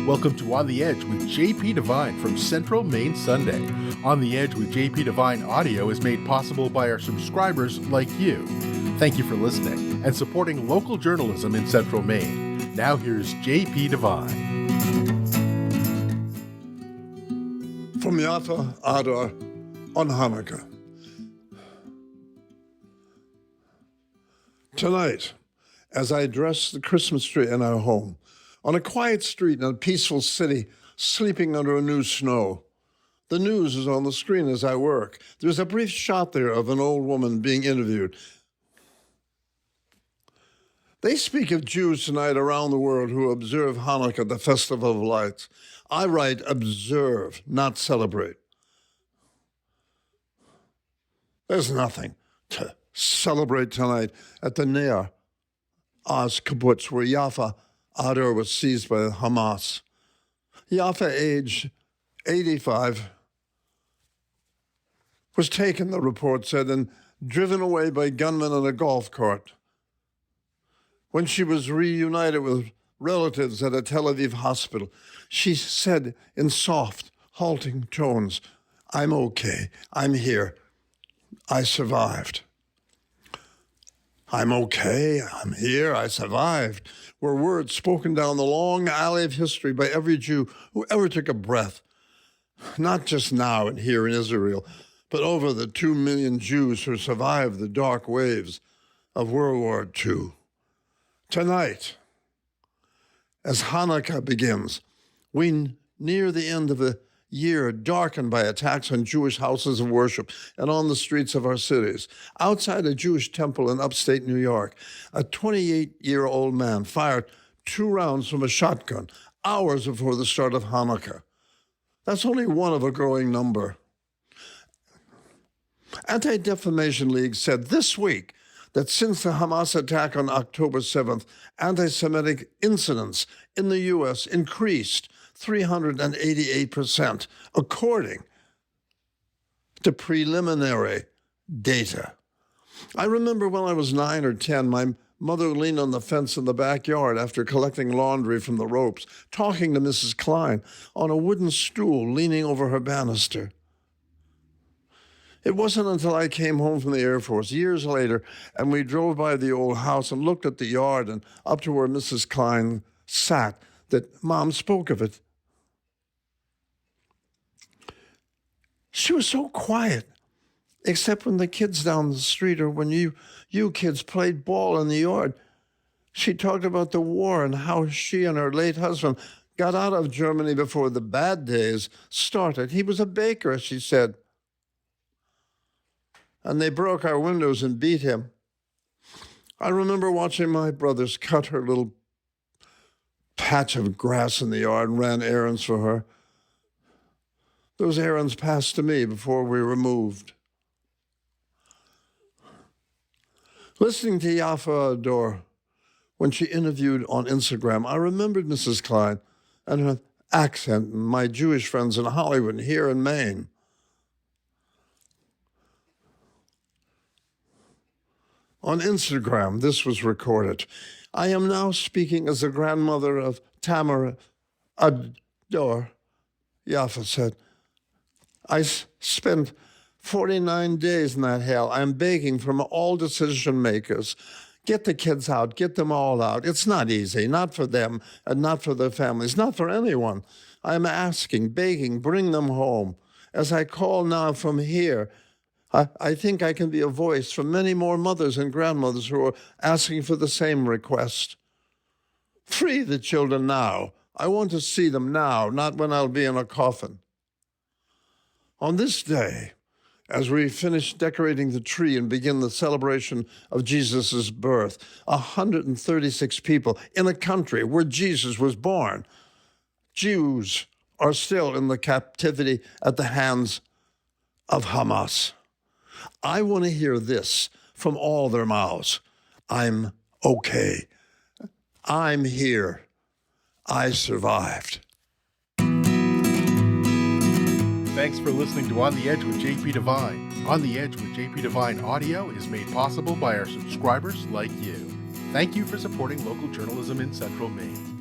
Welcome to On the Edge with JP Devine from Central Maine Sunday. On the Edge with JP Devine audio is made possible by our subscribers like you. Thank you for listening and supporting local journalism in Central Maine. Now here's JP Devine. From Yafa Adar on Hanukkah. Tonight, as I dress the Christmas tree in our home, on a quiet street in a peaceful city, sleeping under a new snow, the news is on the screen as I work. There's a brief shot there of an old woman being interviewed. They speak of Jews tonight around the world who observe Hanukkah, the festival of lights. I write observe, not celebrate. There's nothing to celebrate tonight at the Ner Oz kibbutz, where Yafa Adar was seized by Hamas. Yafa, aged 85, was taken, the report said, and driven away by gunmen in a golf cart. When she was reunited with relatives at a Tel Aviv hospital, she said in soft, halting tones, "I'm okay. I'm here. I survived." I'm okay, I'm here, I survived, were words spoken down the long alley of history by every Jew who ever took a breath, not just now and here in Israel, but over the 2 million Jews who survived the dark waves of World War II. Tonight, as Hanukkah begins, we near the end of a year darkened by attacks on Jewish houses of worship and on the streets of our cities. Outside a Jewish temple in upstate New York, a 28-year-old man fired 2 rounds from a shotgun hours before the start of Hanukkah. That's only one of a growing number. Anti-Defamation League said this week that since the Hamas attack on October 7th, anti-Semitic incidents in the U.S. increased 388%, according to preliminary data. I remember when I was 9 or 10, my mother leaned on the fence in the backyard after collecting laundry from the ropes, talking to Mrs. Klein on a wooden stool leaning over her banister. It wasn't until I came home from the Air Force years later and we drove by the old house and looked at the yard and up to where Mrs. Klein sat that Mom spoke of it. She was so quiet, except when the kids down the street or when you kids played ball in the yard. She talked about the war and how she and her late husband got out of Germany before the bad days started. He was a baker, she said. And they broke our windows and beat him. I remember watching my brothers cut her little patch of grass in the yard and ran errands for her. Those errands passed to me before we were moved. Listening to Yafa Adar when she interviewed on Instagram, I remembered Mrs. Klein and her accent and my Jewish friends in Hollywood and here in Maine. On Instagram, this was recorded. I am now speaking as the grandmother of Tamara Adar, Yafa said. I spent 49 days in that hell. I'm begging from all decision makers. Get the kids out. Get them all out. It's not easy, not for them and not for their families, not for anyone. I'm asking, begging, bring them home. As I call now from here, I think I can be a voice for many more mothers and grandmothers who are asking for the same request. Free the children now. I want to see them now, not when I'll be in a coffin. On this day, as we finish decorating the tree and begin the celebration of Jesus' birth, 136 people in a country where Jesus was born, Jews are still in the captivity at the hands of Hamas. I want to hear this from all their mouths. I'm okay. I'm here. I survived. Thanks for listening to On the Edge with JP Devine. On the Edge with JP Devine audio is made possible by our subscribers like you. Thank you for supporting local journalism in Central Maine.